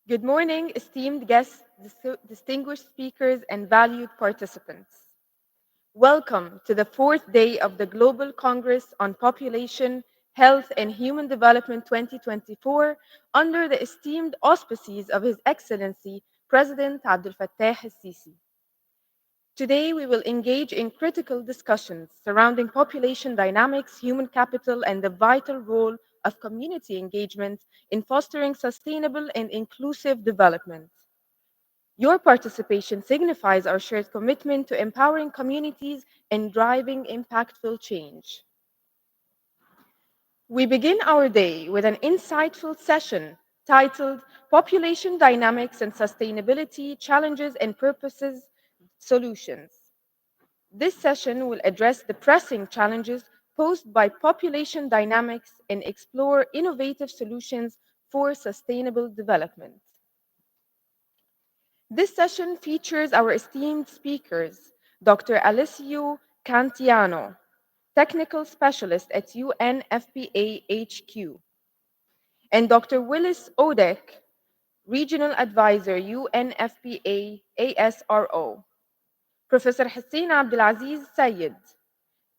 Good morning, esteemed guests, distinguished speakers, and valued participants. Welcome to the fourth day of the Global Congress on Population, Health, and Human Development 2024 under the esteemed auspices of His Excellency President Abdel Fattah el-Sisi. Today, we will engage in critical discussions surrounding population dynamics, human capital, and the vital role of community engagement in fostering sustainable and inclusive development. Your participation signifies our shared commitment to empowering communities and driving impactful change. We begin our day with an insightful session titled Population Dynamics and Sustainability Challenges and Purposes Solutions. This session will address the pressing challenges posed by population dynamics and explore innovative solutions for sustainable development. This session features our esteemed speakers, Dr. Alessio Cangiano, Technical Specialist at UNFPA HQ, and Dr. Willis Odek, Regional Advisor, UNFPA ASRO, Professor Hussein Abdelaziz Sayed,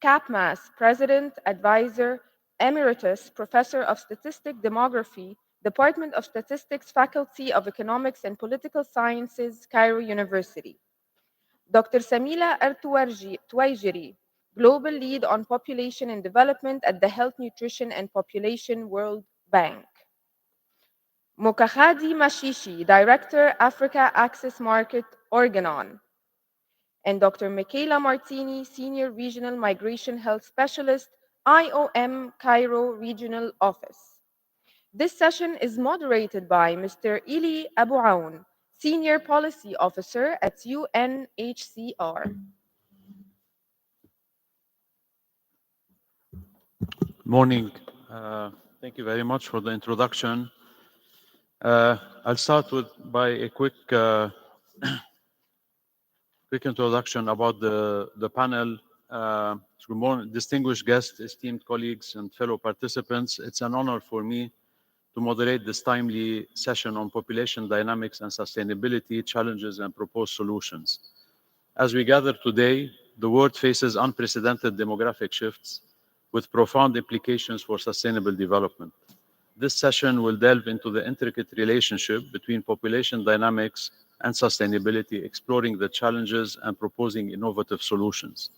CAPMAS President, Advisor, Emeritus Professor of Statistics Demography, Department of Statistics, Faculty of Economics and Political Sciences, Cairo University. Dr. Sameera Al Tuwaijri, Global Lead on Population and Development at the Health, Nutrition and Population World Bank. Mokagadi Mashishi, Director, Africa Access Market, Organon. And Dr. Michela Martini, Senior Regional Migration Health Specialist, IOM Cairo Regional Office. This session is moderated by Mr. Elie Abouaoun, Senior Policy Officer at UNHCR. Morning. Thank you very much for the introduction. I'll start by a quick introduction about the panel. Good morning, distinguished guests, esteemed colleagues, and fellow participants. It's an honor for me to moderate this timely session on population dynamics and sustainability, challenges and proposed solutions. As we gather today, the world faces unprecedented demographic shifts with profound implications for sustainable development. This session will delve into the intricate relationship between population dynamics and sustainability, exploring the challenges and proposing innovative solutions.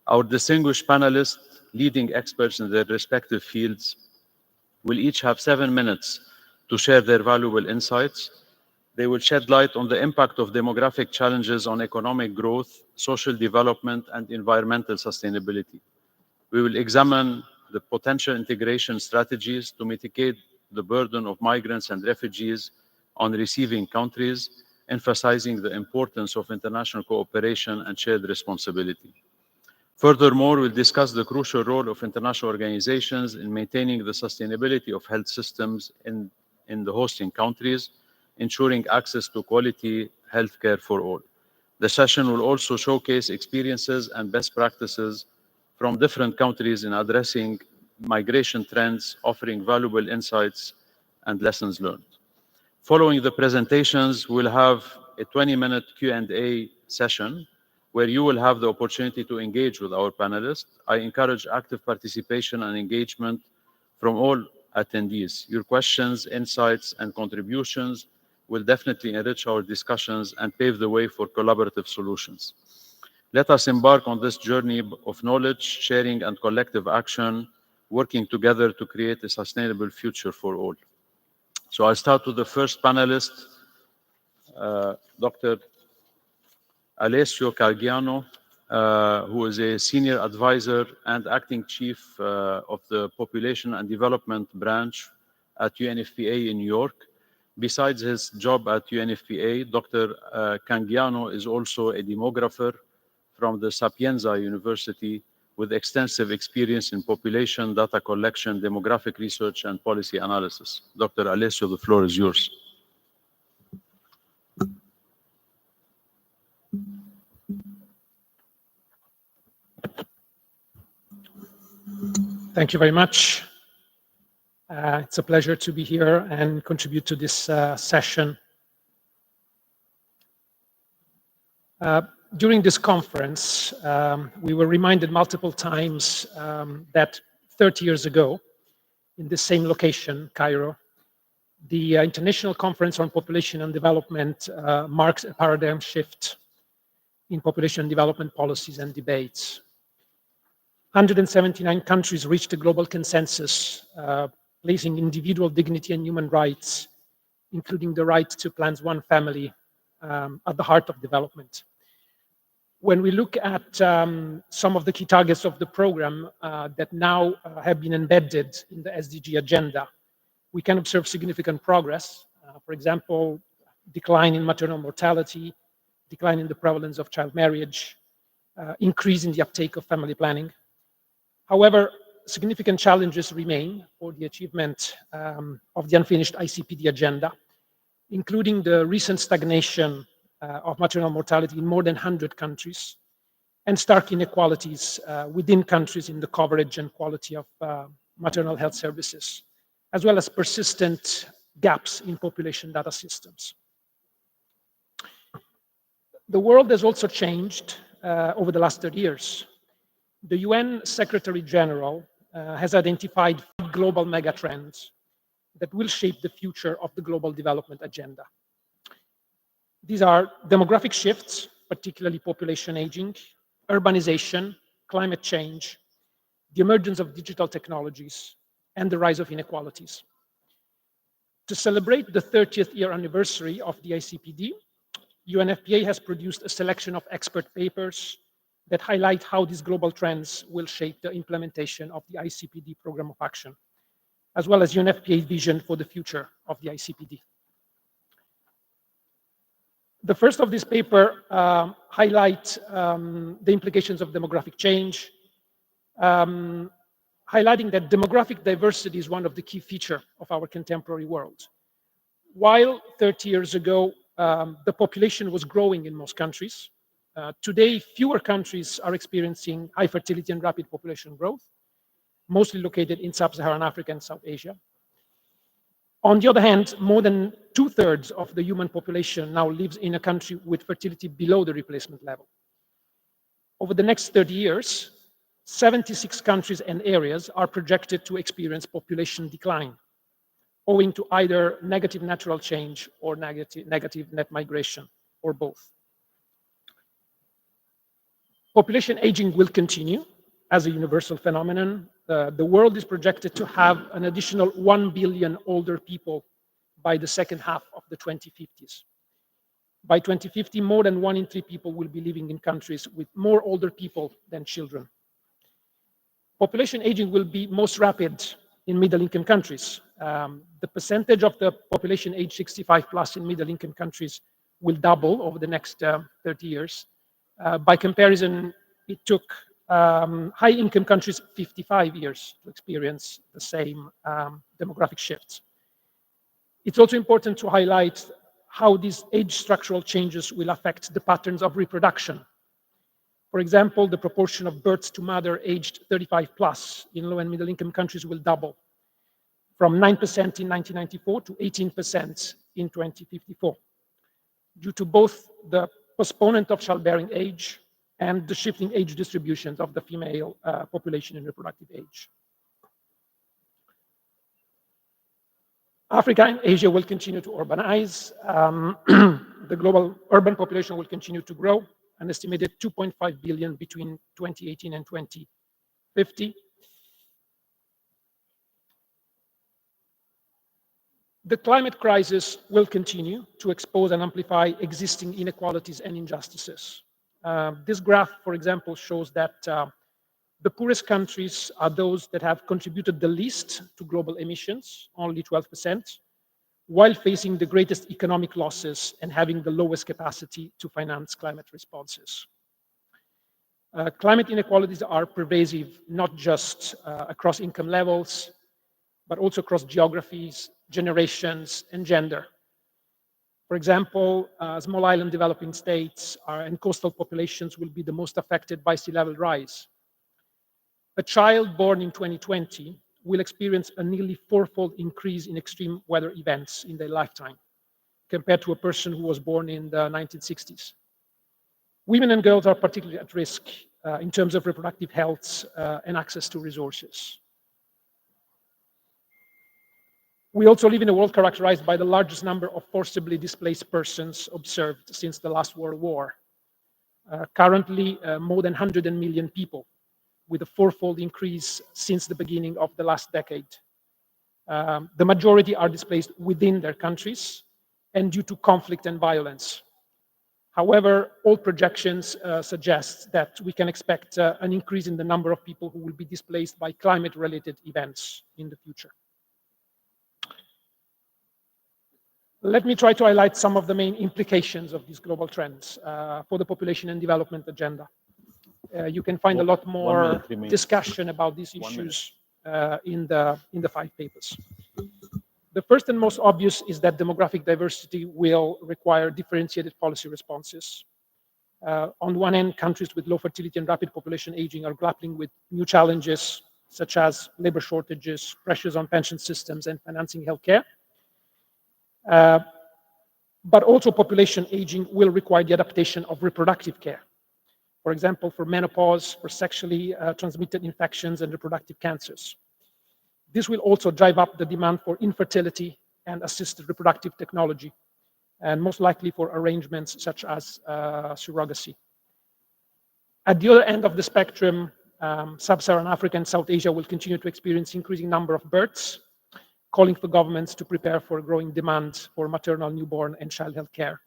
Our distinguished panelists, leading experts in their respective fields, will each have 7 minutes to share their valuable insights. They will shed light on the impact of demographic challenges on economic growth, social development, and environmental sustainability. We will examine the potential integration strategies to mitigate the burden of migrants and refugees on receiving countries, emphasizing the importance of international cooperation and shared responsibility. Furthermore, we'll discuss the crucial role of international organizations in maintaining the sustainability of health systems in the hosting countries, ensuring access to quality healthcare for all. The session will also showcase experiences and best practices from different countries in addressing migration trends, offering valuable insights and lessons learned. Following the presentations, we'll have a 20-minute Q&A session where you will have the opportunity to engage with our panelists. I encourage active participation and engagement from all attendees. Your questions, insights, and contributions will definitely enrich our discussions and pave the way for collaborative solutions. Let us embark on this journey of knowledge, sharing, and collective action, working together to create a sustainable future for all. So I'll start with the first panelist, Dr. Alessio Cangiano, who is a senior advisor and acting chief of the Population and Development Branch at UNFPA in New York. Besides his job at UNFPA, Dr. Cangiano is also a demographer from the Sapienza University with extensive experience in population data collection, demographic research, and policy analysis. Dr. Alessio, the floor is yours. Thank you very much. It's a pleasure to be here and contribute to this session. During this conference, we were reminded multiple times that 30 years ago, in the same location, Cairo, the International Conference on Population and Development marks a paradigm shift in population and development policies and debates. 179 countries reached a global consensus, placing individual dignity and human rights, including the right to plant one family, at the heart of development. When we look at some of the key targets of the program that now have been embedded in the SDG agenda, we can observe significant progress. For example, decline in maternal mortality, decline in the prevalence of child marriage, increase in the uptake of family planning. However, significant challenges remain for the achievement of the unfinished ICPD agenda, including the recent stagnation of maternal mortality in more than 100 countries, and stark inequalities within countries in the coverage and quality of maternal health services, as well as persistent gaps in population data systems. The world has also changed over the last 30 years. The UN Secretary General has identified 5 global megatrends that will shape the future of the global development agenda. These are demographic shifts, particularly population aging, urbanization, climate change, the emergence of digital technologies, and the rise of inequalities. To celebrate the 30th year anniversary of the ICPD, UNFPA has produced a selection of expert papers that highlight how these global trends will shape the implementation of the ICPD program of action, as well as UNFPA's vision for the future of the ICPD. The first of this paper highlights the implications of demographic change, highlighting that demographic diversity is one of the key features of our contemporary world. While 30 years ago, the population was growing in most countries, today, fewer countries are experiencing high fertility and rapid population growth, mostly located in sub-Saharan Africa and South Asia. On the other hand, more than 2/3 of the human population now lives in a country with fertility below the replacement level. Over the next 30 years, 76 countries and areas are projected to experience population decline, owing to either negative natural change or negative net migration, or both. Population aging will continue as a universal phenomenon. The world is projected to have an additional 1 billion older people by the second half of the 2050s. By 2050, more than 1 in 3 people will be living in countries with more older people than children. Population aging will be most rapid in middle-income countries. The percentage of the population age 65 plus in middle-income countries will double over the next 30 years. By comparison, it took high-income countries 55 years to experience the same demographic shifts. It's also important to highlight how these age structural changes will affect the patterns of reproduction. For example, the proportion of births to mother aged 35 plus in low and middle-income countries will double from 9% in 1994 to 18% in 2054, due to both the postponement of childbearing age and the shifting age distributions of the female population in reproductive age. Africa and Asia will continue to urbanize. The global urban population will continue to grow, an estimated 2.5 billion between 2018 and 2050. The climate crisis will continue to expose and amplify existing inequalities and injustices. This graph, for example, shows that the poorest countries are those that have contributed the least to global emissions, only 12%, while facing the greatest economic losses and having the lowest capacity to finance climate responses. Climate inequalities are pervasive, not just across income levels, but also across geographies, generations, and gender. For example, small island developing states and coastal populations will be the most affected by sea level rise. A child born in 2020 will experience a nearly fourfold increase in extreme weather events in their lifetime compared to a person who was born in the 1960s. Women and girls are particularly at risk in terms of reproductive health and access to resources. We also live in a world characterized by the largest number of forcibly displaced persons observed since the last World War. Currently, more than 100 million people, with a fourfold increase since the beginning of the last decade. The majority are displaced within their countries and due to conflict and violence. However, all projections suggest that we can expect an increase in the number of people who will be displaced by climate-related events in the future. Let me try to highlight some of the main implications of these global trends for the population and development agenda. You can find a lot more discussion about these issues in the 5 papers. The first and most obvious is that demographic diversity will require differentiated policy responses. On one hand, countries with low fertility and rapid population aging are grappling with new challenges such as labor shortages, pressures on pension systems, and financing healthcare. But also population aging will require the adaptation of reproductive care. For example, for menopause, for sexually transmitted infections and reproductive cancers. This will also drive up the demand for infertility and assisted reproductive technology, and most likely for arrangements such as surrogacy. At the other end of the spectrum, Sub-Saharan Africa and South Asia will continue to experience increasing number of births, calling for governments to prepare for a growing demand for maternal, newborn, and child health care,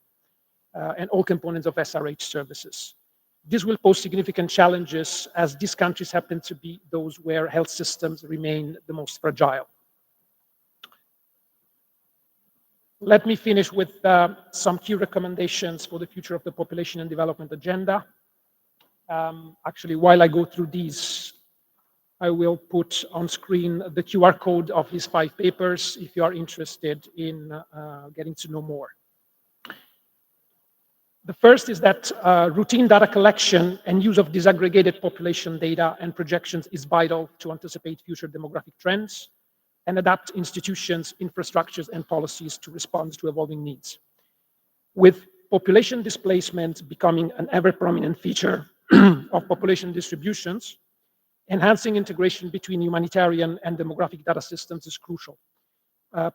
and all components of SRH services. This will pose significant challenges as these countries happen to be those where health systems remain the most fragile. Let me finish with some key recommendations for the future of the population and development agenda. Actually, while I go through these, I will put on screen the QR code of these 5 papers if you are interested in getting to know more. The first is that routine data collection and use of disaggregated population data and projections is vital to anticipate future demographic trends and adapt institutions, infrastructures, and policies to respond to evolving needs. With population displacement becoming an ever-prominent feature of population distributions, enhancing integration between humanitarian and demographic data systems is crucial,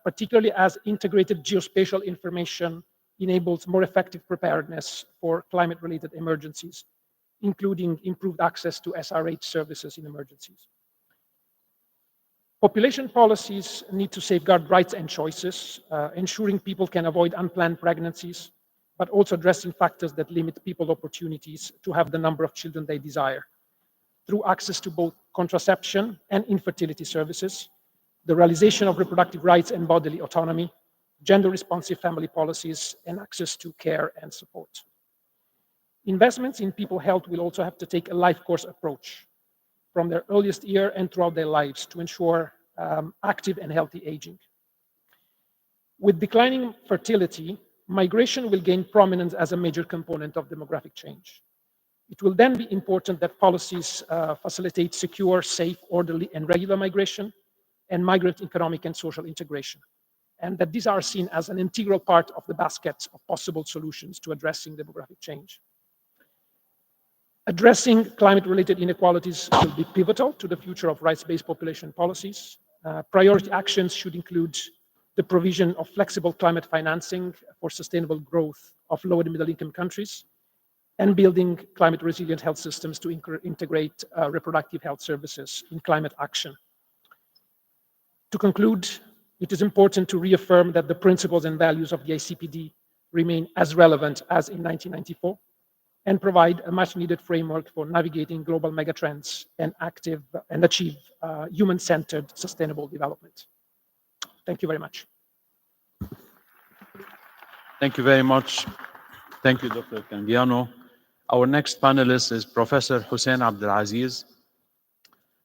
particularly as integrated geospatial information enables more effective preparedness for climate-related emergencies, including improved access to SRH services in emergencies. Population policies need to safeguard rights and choices, ensuring people can avoid unplanned pregnancies, but also addressing factors that limit people's opportunities to have the number of children they desire, through access to both contraception and infertility services, the realization of reproductive rights and bodily autonomy, gender-responsive family policies, and access to care and support. Investments in people health will also have to take a life course approach from their earliest year and throughout their lives to ensure active and healthy aging. With declining fertility, migration will gain prominence as a major component of demographic change. It will then be important that policies facilitate secure, safe, orderly, and regular migration, and migrant economic and social integration, and that these are seen as an integral part of the basket of possible solutions to addressing demographic change. Addressing climate-related inequalities will be pivotal to the future of rights-based population policies. Priority actions should include the provision of flexible climate financing for sustainable growth of low and middle-income countries, and building climate-resilient health systems to integrate reproductive health services in climate action. To conclude, it is important to reaffirm that the principles and values of the ICPD remain as relevant as in 1994 and provide a much-needed framework for navigating global megatrends and achieve human-centered sustainable development. Thank you very much. Thank you very much. Thank you, Dr. Cangiano. Our next panelist is Professor Hussein Abdelaziz.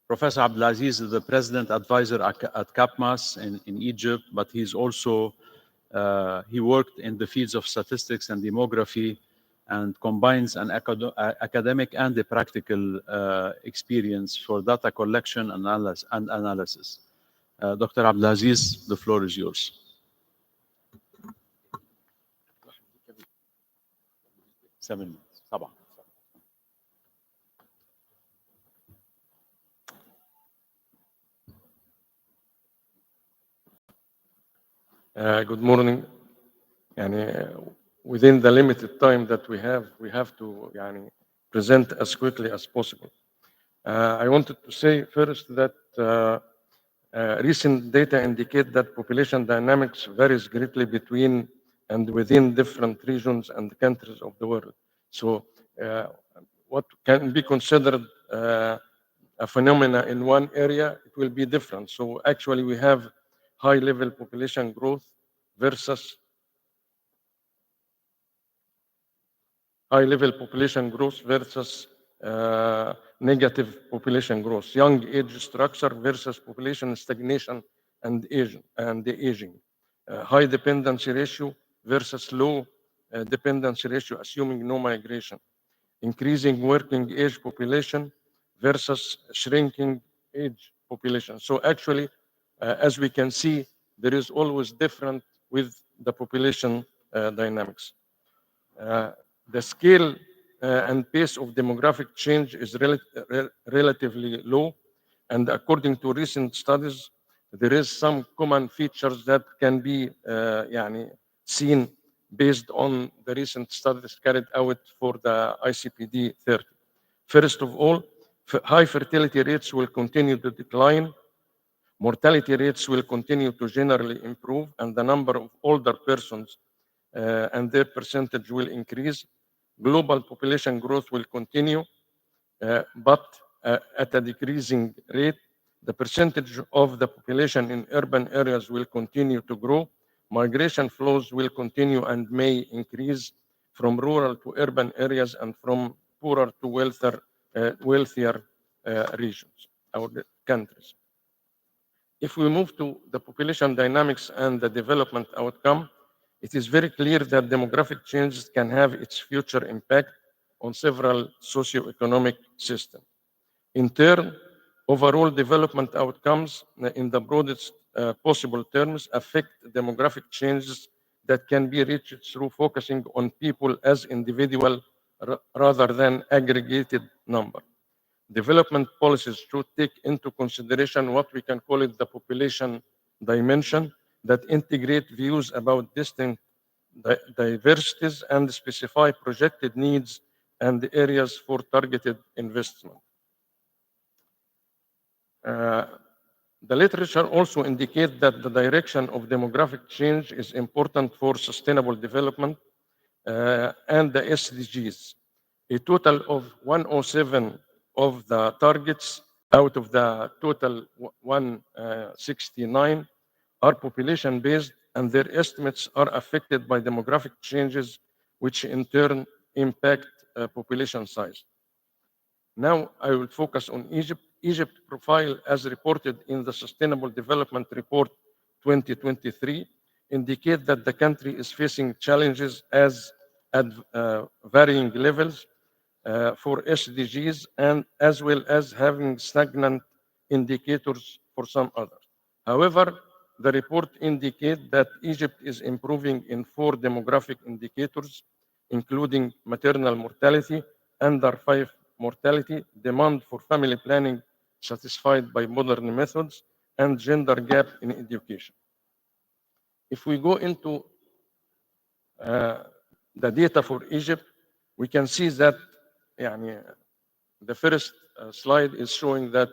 Professor Abdelaziz is the president advisor at CAPMAS in Egypt, but he's also, he worked in the fields of statistics and demography and combines an academic and a practical experience for data collection and analysis. Dr. Abdelaziz, the floor is yours. Seven minutes. طبعا. Good morning. Within the limited time that we have to present as quickly as possible. I wanted to say first that recent data indicate that population dynamics varies greatly between and within different regions and countries of the world. So what can be considered a phenomena in one area, it will be different. So actually we have high level population growth versus high-level population growth versus negative population growth, young age structure versus population stagnation and aging, high dependency ratio versus low dependency ratio, assuming no migration, increasing working age population versus shrinking age population. So actually, as we can see, there is always different with the population dynamics. The scale and pace of demographic change is relatively low, and according to recent studies, there is some common features that can be seen based on the recent studies carried out for the ICPD 30. First of all, high fertility rates will continue to decline, mortality rates will continue to generally improve, and the number of older persons and their percentage will increase. Global population growth will continue, but at a decreasing rate. The percentage of the population in urban areas will continue to grow. Migration flows will continue and may increase from rural to urban areas and from poorer to wealthier regions, our countries. If we move to the population dynamics and the development outcome, it is very clear that demographic changes can have its future impact on several socio-economic systems. In turn, overall development outcomes in the broadest possible terms affect demographic changes that can be reached through focusing on people as individual rather than aggregated number. Development policies should take into consideration what we can call it the population dimension that integrate views about distinct diversities and specify projected needs and areas for targeted investment. The literature also indicates that the direction of demographic change is important for sustainable development and the SDGs. A total of 107 of the targets out of the total 169 are population-based, and their estimates are affected by demographic changes, which in turn impact population size. Now I will focus on Egypt. Egypt profile, as reported in the Sustainable Development Report 2023, indicate that the country is facing challenges at varying levels for SDGs, and as well as having stagnant indicators for some others. However, the report indicates that Egypt is improving in 4 demographic indicators, including maternal mortality, under 5 mortality, demand for family planning satisfied by modern methods, and gender gap in education. If we go into the data for Egypt, we can see that the first slide is showing that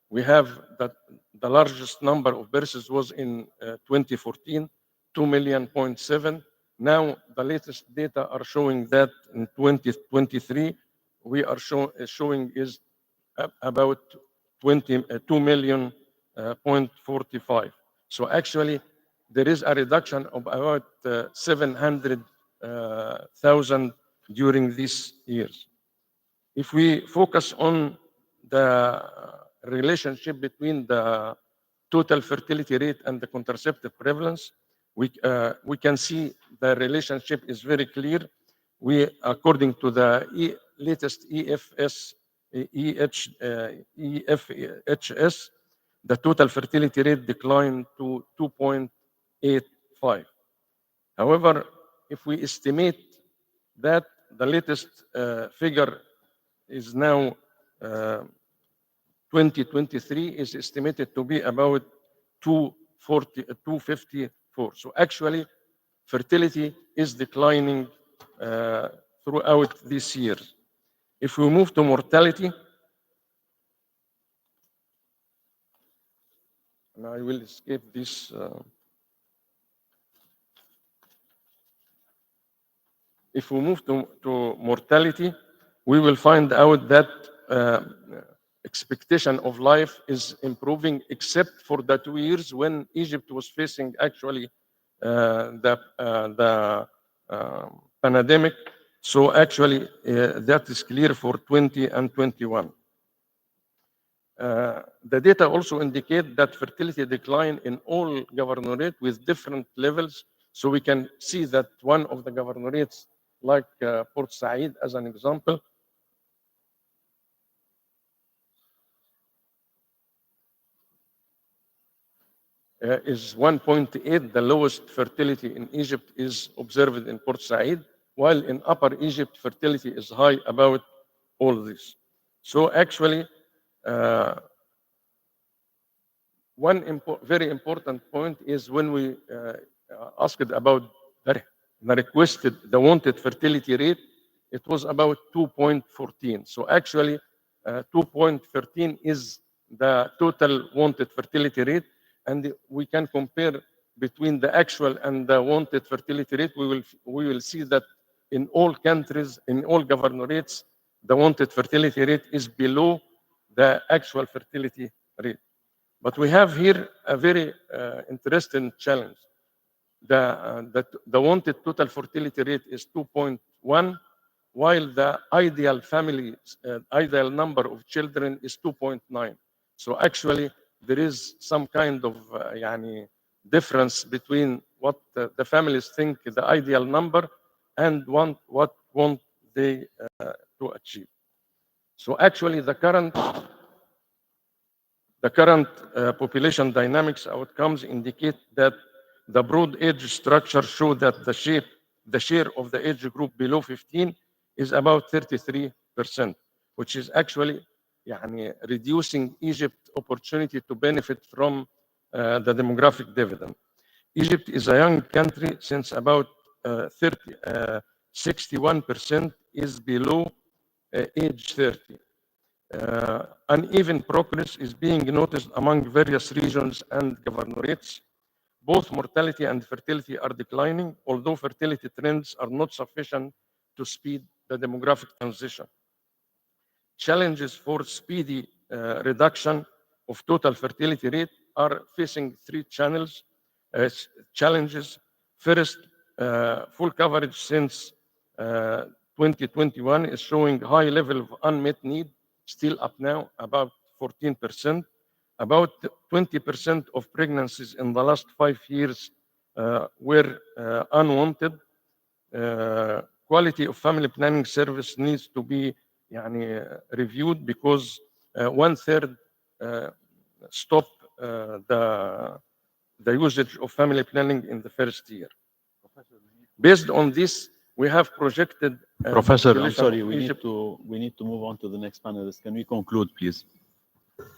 we have that the largest number of births was in 2014, 2.7 million. Now the latest data are showing that in 2023 we are showing is about 2 million 0.45. So actually there is a reduction of about 700,000 during these years. If we focus on the relationship between the total fertility rate and the contraceptive prevalence, we can see the relationship is very clear. According to the latest EFHS, the total fertility rate declined to 2.85. However, if we estimate that the latest figure is now 2023 is estimated to be about 254. So actually, fertility is declining throughout this year. If we move to mortality, and I will escape this. If we move to mortality, we will find out that expectation of life is improving, except for the 2 years when Egypt was facing actually the pandemic. So actually, that is clear for 20 and 21. The data also indicate that fertility decline in all governorates with different levels. So we can see that one of the governorates, like Port Said as an example, is 1.8. The lowest fertility in Egypt is observed in Port Said, while in Upper Egypt, fertility is high about all this. So actually, one very important point is when we asked about the requested, the wanted fertility rate, it was about 2.14. So actually, 2.13 is the total wanted fertility rate, and we can compare between the actual and the wanted fertility rate. We will see that in all countries, in all governorates, the wanted fertility rate is below the actual fertility rate. But we have here a very interesting challenge. The wanted total fertility rate is 2.1, while the ideal family, ideal number of children is 2.9. So actually, there is some kind of difference between what the families think is the ideal number and what want they to achieve. So actually, the current population dynamics outcomes indicate that the broad age structure show that the share of the age group below 15 is about 33%, which is actually reducing Egypt's opportunity to benefit from the demographic dividend. Egypt is a young country since about 61% is below age 30. Uneven progress is being noticed among various regions and governorates. Both mortality and fertility are declining, although fertility trends are not sufficient to speed the demographic transition. Challenges for speedy reduction of total fertility rate are facing three challenges. First, full coverage since 2021 is showing high level of unmet need, still up now about 14%. About 20% of pregnancies in the last 5 years were unwanted. Quality of family planning service needs to be reviewed because 1/3 stop the usage of family planning in the first year. Based on this, we have projected. Professor, I'm sorry, we need to move on to the next panelist. Can we conclude, please?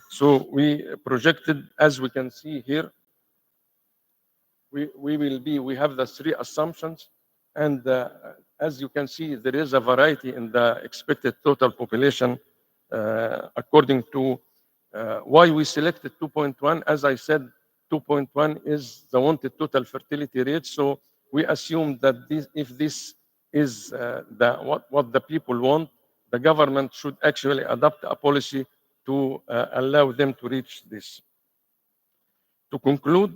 So we projected, as we can see here, we have the three assumptions, and as you can see, there is a variety in the expected total population according to why we selected 2.1. As I said, 2.1 is the wanted total fertility rate. So we assume that if this is what the people want, the government should actually adopt a policy to allow them to reach this. To conclude,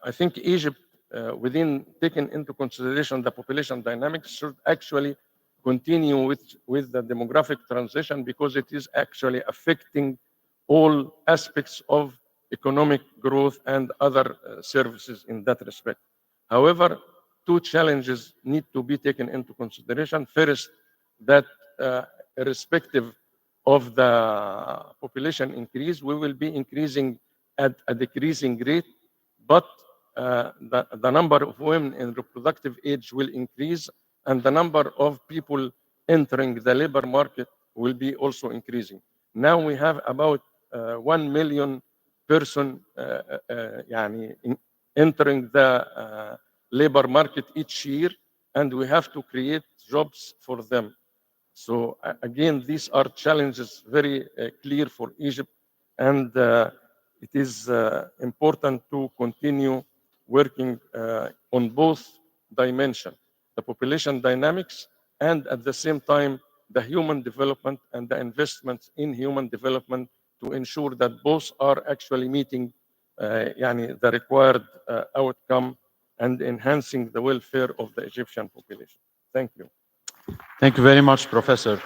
I think Egypt, within taking into consideration the population dynamics, should actually continue with the demographic transition because it is actually affecting all aspects of economic growth and other services in that respect. However, two challenges need to be taken into consideration. First, that irrespective of the population increase, we will be increasing at a decreasing rate, but the number of women in reproductive age will increase, and the number of people entering the labor market will be also increasing. Now we have about 1 million person entering the labor market each year, and we have to create jobs for them. So again, these are challenges very clear for Egypt, and it is important to continue working on both dimensions, the population dynamics, and at the same time, the human development and the investments in human development to ensure that both are actually meeting the required outcome and enhancing the welfare of the Egyptian population. Thank you. Thank you very much, Professor.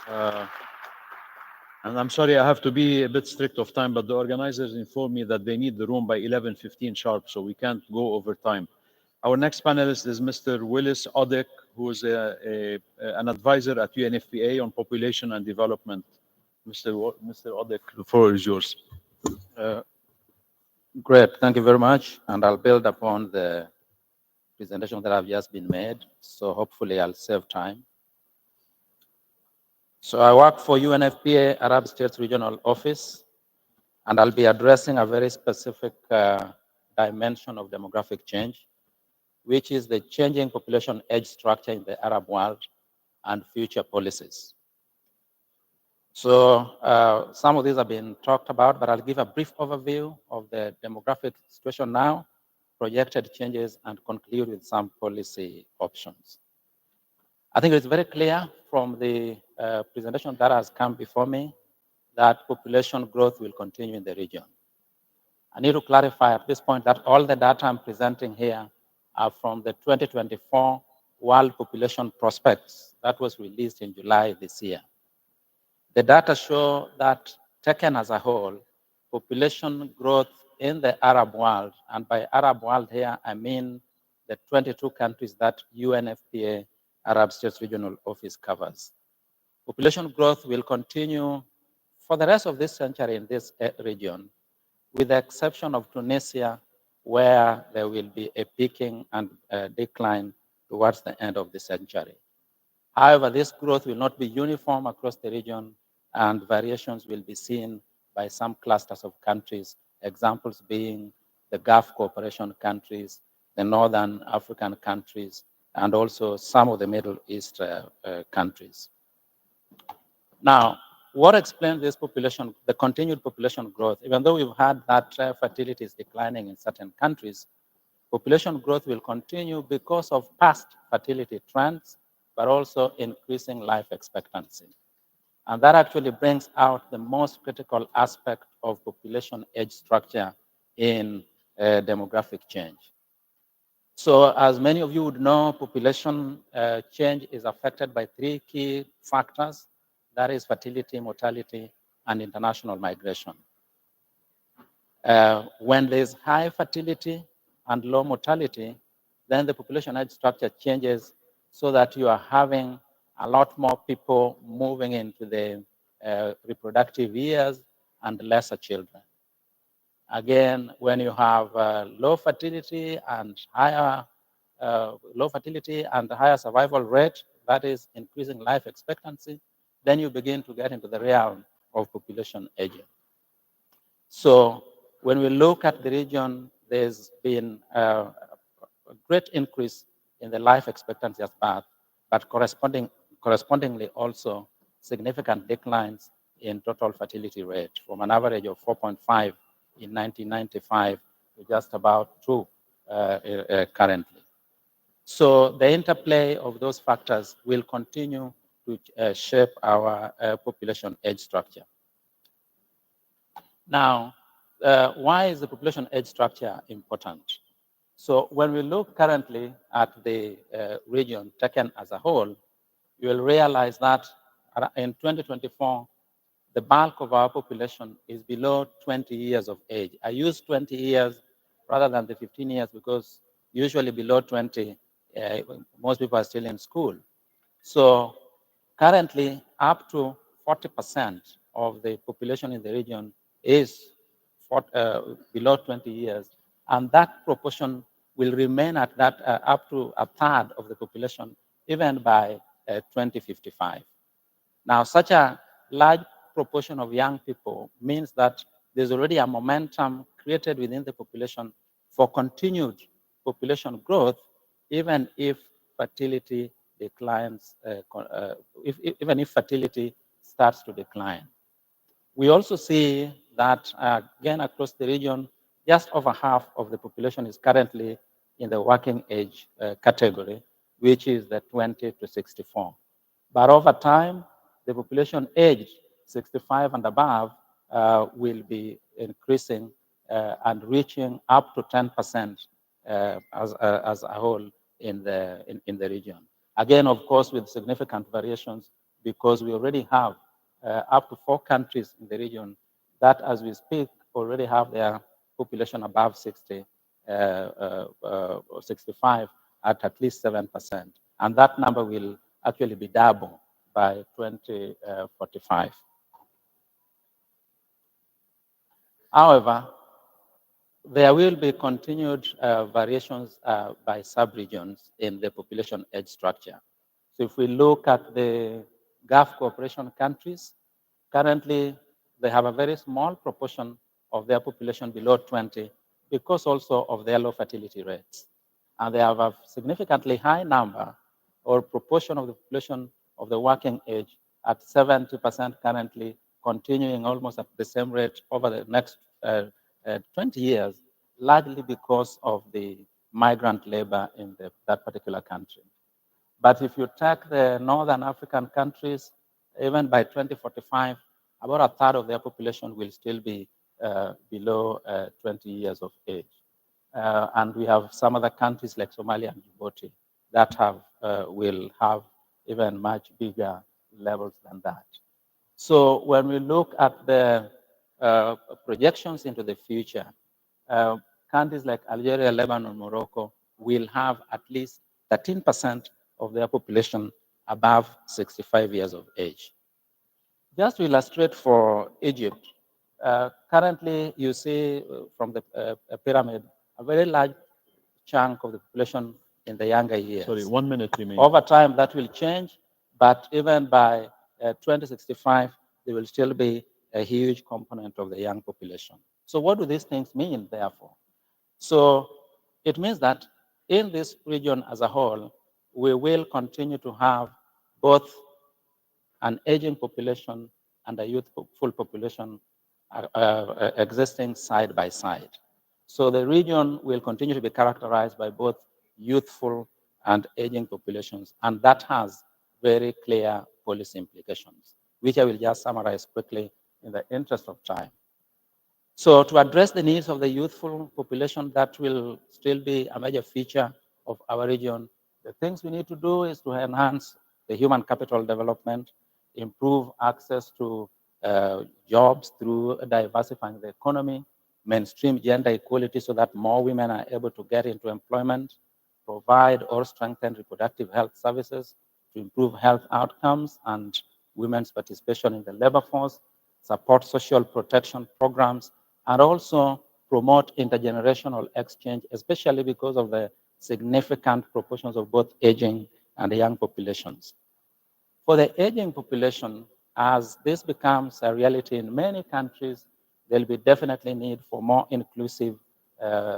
And I'm sorry I have to be a bit strict of time, but the organizers informed me that they need the room by 11:15 sharp, so we can't go over time. Our next panelist is Mr. Willis Odek, who is an advisor at UNFPA on population and development. Mr. Odek, the floor is yours. Great, thank you very much. And I'll build upon the presentation that have just been made. So hopefully I'll save time. So I work for UNFPA Arab States Regional Office, and I'll be addressing a very specific dimension of demographic change, which is the changing population age structure in the Arab world and future policies. So some of these have been talked about, but I'll give a brief overview of the demographic situation now, projected changes, and conclude with some policy options. I think it's very clear from the presentation that has come before me that population growth will continue in the region. I need to clarify at this point that all the data I'm presenting here are from the 2024 World Population Prospects that was released in July this year. The data show that, taken as a whole, population growth in the Arab world, and by Arab world here, I mean the 22 countries that UNFPA Arab States Regional Office covers. Population growth will continue for the rest of this century in this region, with the exception of Tunisia, where there will be a peaking and a decline towards the end of the century. However, this growth will not be uniform across the region, and variations will be seen by some clusters of countries, examples being the Gulf Cooperation countries, the Northern African countries, and also some of the Middle East countries. Now, what explains this population, the continued population growth? Even though we've had that fertility is declining in certain countries, population growth will continue because of past fertility trends, but also increasing life expectancy. And that actually brings out the most critical aspect of population age structure in demographic change. So as many of you would know, population change is affected by three key factors. That is fertility, mortality, and international migration. When there's high fertility and low mortality, then the population age structure changes so that you are having a lot more people moving into the reproductive years and lesser children. Again, when you have low fertility and higher survival rate, that is increasing life expectancy, then you begin to get into the realm of population aging. So when we look at the region, there's been a great increase in the life expectancy at birth, but correspondingly also significant declines in total fertility rate from an average of 4.5 in 1995 to just about 2 currently. So the interplay of those factors will continue to shape our population age structure. Now, why is the population age structure important? So when we look currently at the region taken as a whole, you will realize that in 2024, the bulk of our population is below 20 years of age. I use 20 years rather than the 15 years because usually below 20, most people are still in school. So currently, up to 40% of the population in the region is below 20 years, and that proportion will remain at that up to a third of the population even by 2055. Now, such a large proportion of young people means that there's already a momentum created within the population for continued population growth, even if fertility declines, even if fertility starts to decline. We also see that, again, across the region, just over half of the population is currently in the working age category, which is the 20 to 64. But over time, the population aged 65 and above will be increasing and reaching up to 10% as a whole in the region. Again, of course, with significant variations, because we already have up to 4 countries in the region that, as we speak, already have their population above 60 or 65 at least 7%. And that number will actually be double by 2045. However, there will be continued variations by sub-regions in the population age structure. So if we look at the Gulf cooperation countries, currently they have a very small proportion of their population below 20 because also of their low fertility rates. And they have a significantly high number or proportion of the population of the working age at 70% currently, continuing almost at the same rate over the next 20 years, largely because of the migrant labor in that particular country. But if you take the Northern African countries, even by 2045, about a third of their population will still be below 20 years of age. And we have some other countries like Somalia and Djibouti that will have even much bigger levels than that. So when we look at the projections into the future, countries like Algeria, Lebanon, Morocco will have at least 13% of their population above 65 years of age. Just to illustrate for Egypt, currently you see from the pyramid a very large chunk of the population in the younger years. Sorry, 1 minute remaining. Over time, that will change, but even by 2065, there will still be a huge component of the young population. So what do these things mean, therefore? So it means that in this region as a whole, we will continue to have both an aging population and a youthful population existing side by side. So the region will continue to be characterized by both youthful and aging populations, and that has very clear policy implications, which I will just summarize quickly in the interest of time. So to address the needs of the youthful population, that will still be a major feature of our region. The things we need to do is to enhance the human capital development, improve access to jobs through diversifying the economy, mainstream gender equality so that more women are able to get into employment, provide or strengthen reproductive health services to improve health outcomes and women's participation in the labor force, support social protection programs, and also promote intergenerational exchange, especially because of the significant proportions of both aging and young populations. For the aging population, as this becomes a reality in many countries, there'll be definitely need for more inclusive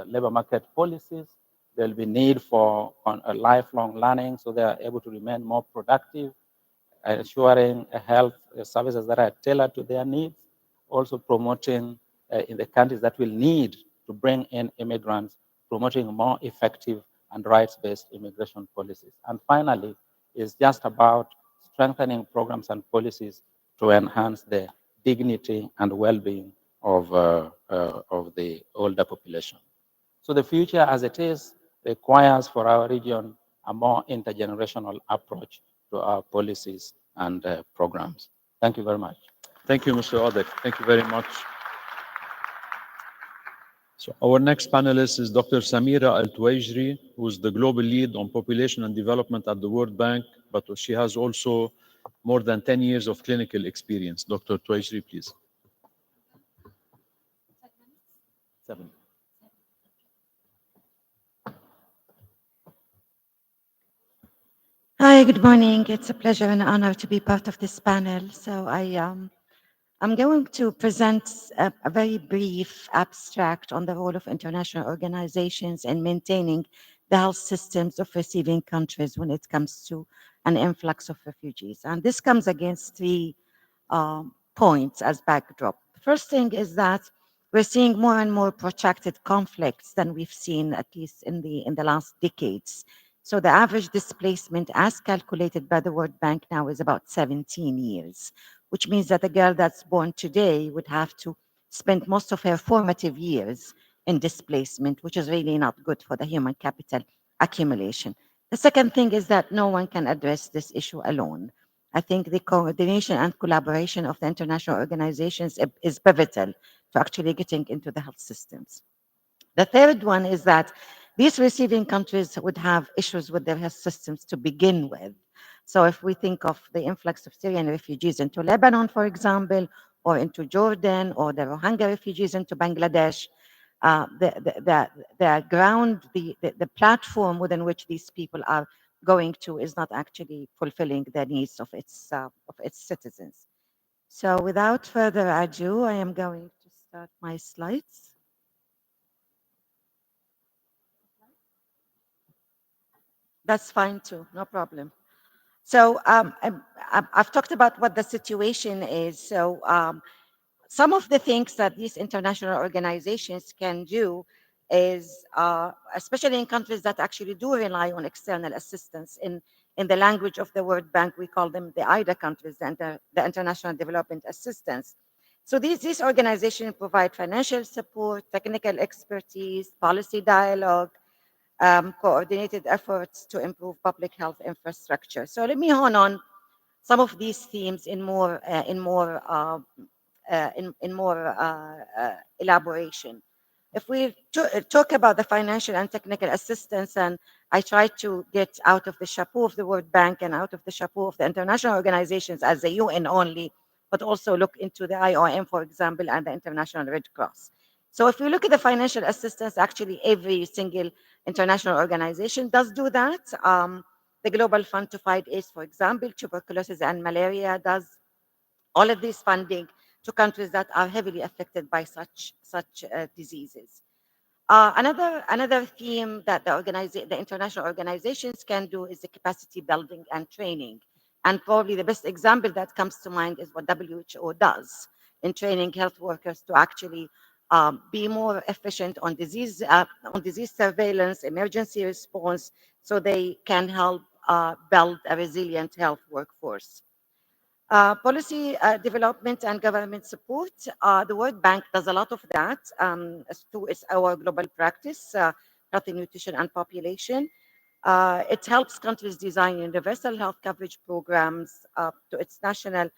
labor market policies. There'll be need for lifelong learning so they are able to remain more productive, ensuring health services that are tailored to their needs, also promoting in the countries that will need to bring in immigrants, promoting more effective and rights-based immigration policies. And finally, it's just about strengthening programs and policies to enhance the dignity and well-being of the older population. So the future as it is requires for our region a more intergenerational approach to our policies and programs. Thank you very much. Thank you, Mr. Odek. Thank you very much. So our next panelist is Dr. Sameera Al Tuwaijri, who is the global lead on population and development at the World Bank, but she has also more than 10 years of clinical experience. Dr. Tuwaijri, please. 7. Hi, good morning. It's a pleasure and honor to be part of this panel. So I'm going to present a very brief abstract on the role of international organizations in maintaining the health systems of receiving countries when it comes to an influx of refugees. And this comes against three points as backdrop. The first thing is that we're seeing more and more protracted conflicts than we've seen, at least in the last decades. So the average displacement as calculated by the World Bank now is about 17 years, which means that a girl that's born today would have to spend most of her formative years in displacement, which is really not good for the human capital accumulation. The second thing is that no one can address this issue alone. I think the coordination and collaboration of the international organizations is pivotal to actually getting into the health systems. The third one is that these receiving countries would have issues with their health systems to begin with. So if we think of the influx of Syrian refugees into Lebanon, for example, or into Jordan, or the Rohingya refugees into Bangladesh, the platform within which these people are going to is not actually fulfilling the needs of its citizens. So without further ado, I am going to start my slides. That's fine too, no problem. So I've talked about what the situation is. So some of the things that these international organizations can do is, especially in countries that actually do rely on external assistance, in the language of the World Bank, we call them the IDA countries, the International Development Assistance. So these organizations provide financial support, technical expertise, policy dialogue, coordinated efforts to improve public health infrastructure. So let me hone on some of these themes in more elaboration. If we talk about the financial and technical assistance, and I try to get out of the chapeau of the World Bank and out of the chapeau of the international organizations as the UN only, but also look into the IOM, for example, and the International Red Cross. So if we look at the financial assistance, actually every single international organization does do that. The Global Fund to Fight AIDS, for example, tuberculosis and malaria does all of this funding to countries that are heavily affected by such diseases. Another theme that the international organizations can do is the capacity building and training. And probably the best example that comes to mind is what WHO does in training health workers to actually be more efficient on disease surveillance, emergency response, so they can help build a resilient health workforce. Policy development and government support. The World Bank does a lot of that as to its our global practice, healthy nutrition and population. It helps countries design universal health coverage programs to its national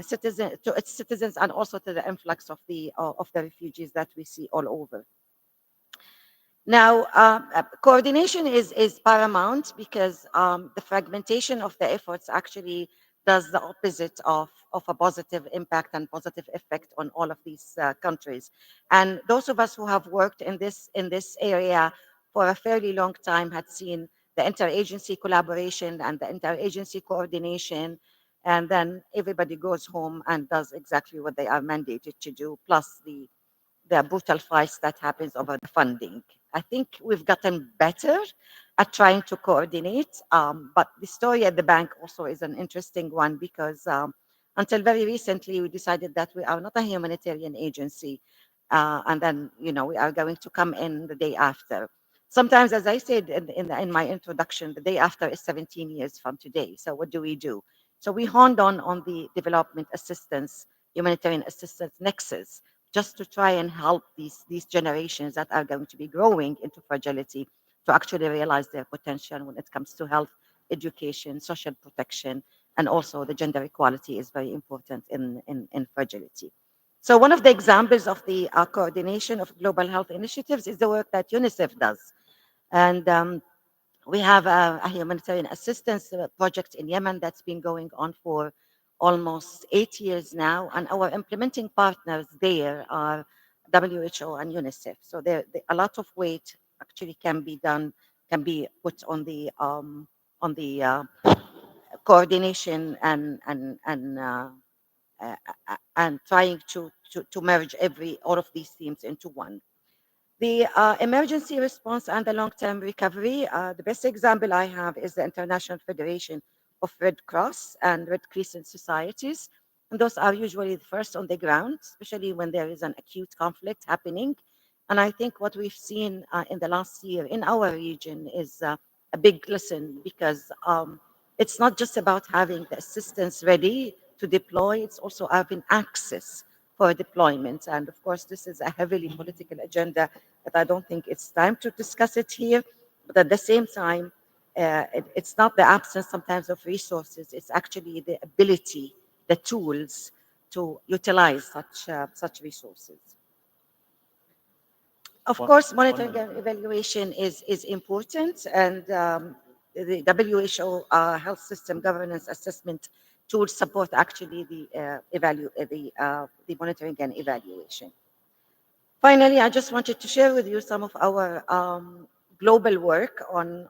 citizens, and also to the influx of the refugees that we see all over. Now, coordination is paramount because the fragmentation of the efforts actually does the opposite of a positive impact and positive effect on all of these countries. And those of us who have worked in this area for a fairly long time had seen the interagency collaboration and the interagency coordination, and then everybody goes home and does exactly what they are mandated to do, plus the brutal fights that happens over the funding. I think we've gotten better at trying to coordinate, but the story at the bank also is an interesting one because until very recently, we decided that we are not a humanitarian agency, and then we are going to come in the day after. Sometimes, as I said in my introduction, the day after is 17 years from today. So what do we do? So we honed on the development assistance, humanitarian assistance nexus, just to try and help these generations that are going to be growing into fragility to actually realize their potential when it comes to health, education, social protection, and also the gender equality is very important in fragility. So one of the examples of the coordination of global health initiatives is the work that UNICEF does. And We have a humanitarian assistance project in Yemen that's been going on for almost 8 years now, and our implementing partners there are WHO and UNICEF. So a lot of weight actually can be done, can be put on the coordination and trying to merge all of these themes into one. The emergency response and the long-term recovery, the best example I have is the International Federation of Red Cross and Red Crescent Societies. And those are usually the first on the ground, especially when there is an acute conflict happening. And I think what we've seen in the last year in our region is a big lesson, because it's not just about having the assistance ready to deploy, it's also having access for deployment. And of course, this is a heavily political agenda that I don't think it's time to discuss it here. But at the same time, it's not the absence sometimes of resources, it's actually the ability, the tools to utilize such resources. Of course, monitoring and evaluation is important, and the WHO health system governance assessment tools support actually the monitoring and evaluation. Finally, I just wanted to share with you some of our global work on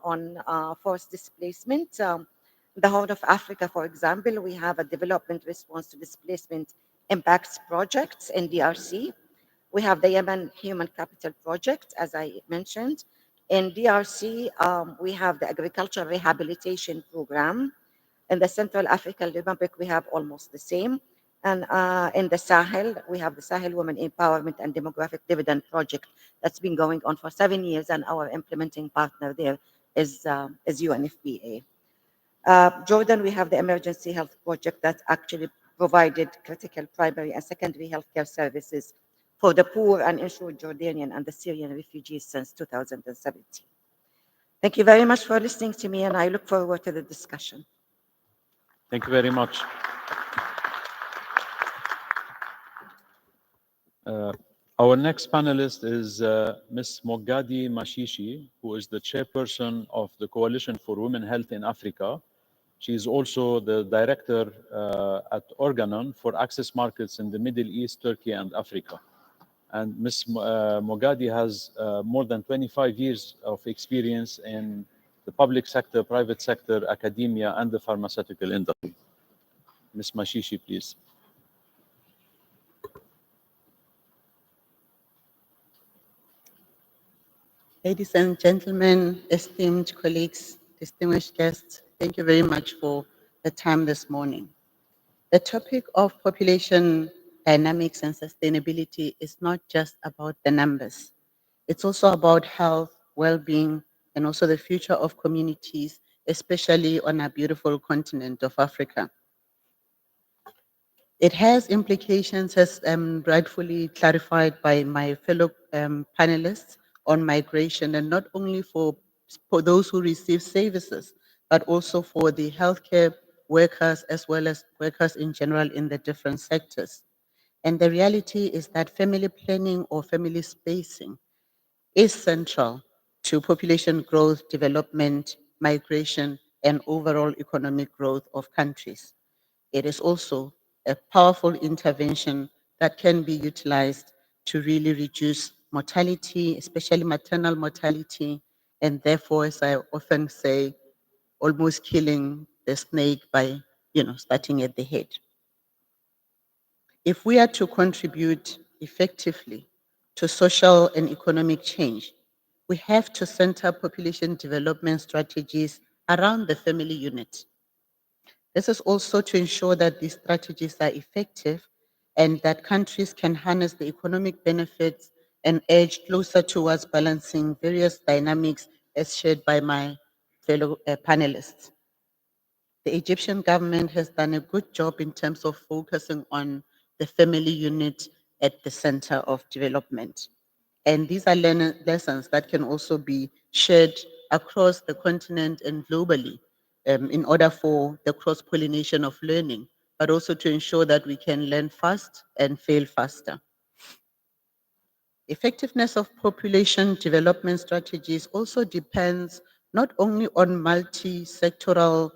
forced displacement. The Horn of Africa, for example, we have a development response to displacement impacts projects in DRC. We have the Yemen Human Capital Project, as I mentioned. In DRC, we have the Agricultural Rehabilitation Program. In the Central African Republic, we have almost the same. And in the Sahel, we have the Sahel Women Empowerment and Demographic Dividend Project that's been going on for 7 years, and our implementing partner there is UNFPA. Jordan, we have the Emergency Health Project that actually provided critical primary and secondary healthcare services for the poor and insured Jordanian and the Syrian refugees since 2017. Thank you very much for listening to me, and I look forward to the discussion. Thank you very much. Our next panelist is Ms. Mokagadi Mashishi, who is the chairperson of the Coalition for Women Health in Africa. She is also the director at Organon for access markets in the Middle East, Turkey, and Africa. And Ms. Mokagadi has more than 25 years of experience in the public sector, private sector, academia, and the pharmaceutical industry. Ms. Mashishi, please. Ladies and gentlemen, esteemed colleagues, distinguished guests, thank you very much for the time this morning. The topic of population dynamics and sustainability is not just about the numbers. It's also about health, well-being, and also the future of communities, especially on our beautiful continent of Africa. It has implications, as rightfully clarified by my fellow panelists, on migration, and not only for those who receive services, but also for the healthcare workers as well as workers in general in the different sectors. And the reality is that family planning or family spacing is central to population growth, development, migration, and overall economic growth of countries. It is also a powerful intervention that can be utilized to really reduce mortality, especially maternal mortality, and therefore, as I often say, almost killing the snake by, starting at the head. If we are to contribute effectively to social and economic change, we have to center population development strategies around the family unit. This is also to ensure that these strategies are effective and that countries can harness the economic benefits and edge closer towards balancing various dynamics as shared by my fellow panelists. The Egyptian government has done a good job in terms of focusing on the family unit at the center of development. And these are lessons that can also be shared across the continent and globally in order for the cross-pollination of learning, but also to ensure that we can learn fast and fail faster. Effectiveness of population development strategies also depends not only on multi-sectoral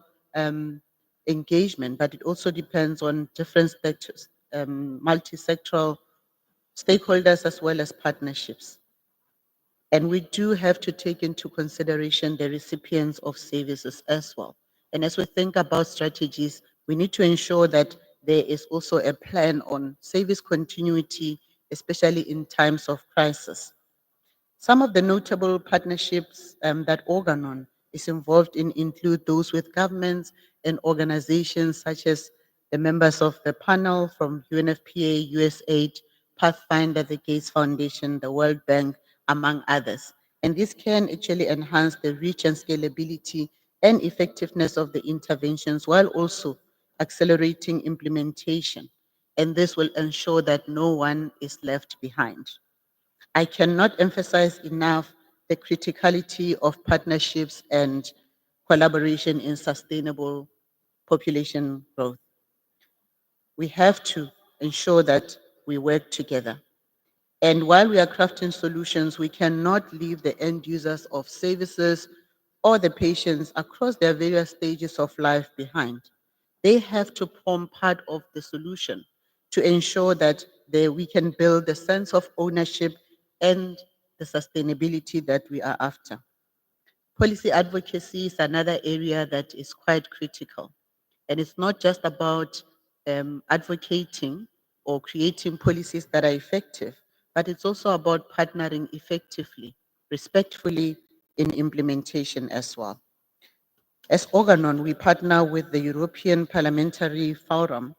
engagement, but it also depends on different sectors, multi-sectoral stakeholders as well as partnerships. And we do have to take into consideration the recipients of services as well. And as we think about strategies, we need to ensure that there is also a plan on service continuity, especially in times of crisis. Some of the notable partnerships that Organon is involved in include those with governments and organizations such as the members of the panel from UNFPA, USAID, Pathfinder, the Gates Foundation, the World Bank, among others. And this can actually enhance the reach and scalability and effectiveness of the interventions while also accelerating implementation. And this will ensure that no one is left behind. I cannot emphasize enough the criticality of partnerships and collaboration in sustainable population growth. We have to ensure that we work together. And while we are crafting solutions, we cannot leave the end users of services or the patients across their various stages of life behind. They have to form part of the solution to ensure that we can build a sense of ownership and the sustainability that we are after. Policy advocacy is another area that is quite critical. And it's not just about advocating or creating policies that are effective, but it's also about partnering effectively, respectfully in implementation as well. As Organon, we partner with the European Parliamentary Forum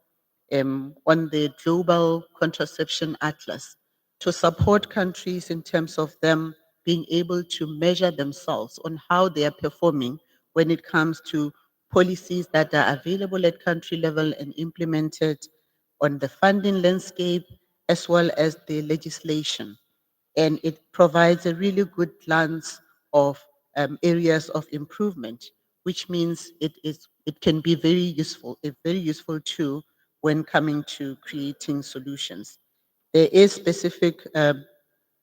on the Global Contraception Atlas to support countries in terms of them being able to measure themselves on how they are performing when it comes to policies that are available at country level and implemented on the funding landscape as well as the legislation. And it provides a really good glance of areas of improvement, which means it can be very useful, a very useful tool when coming to creating solutions. There is specific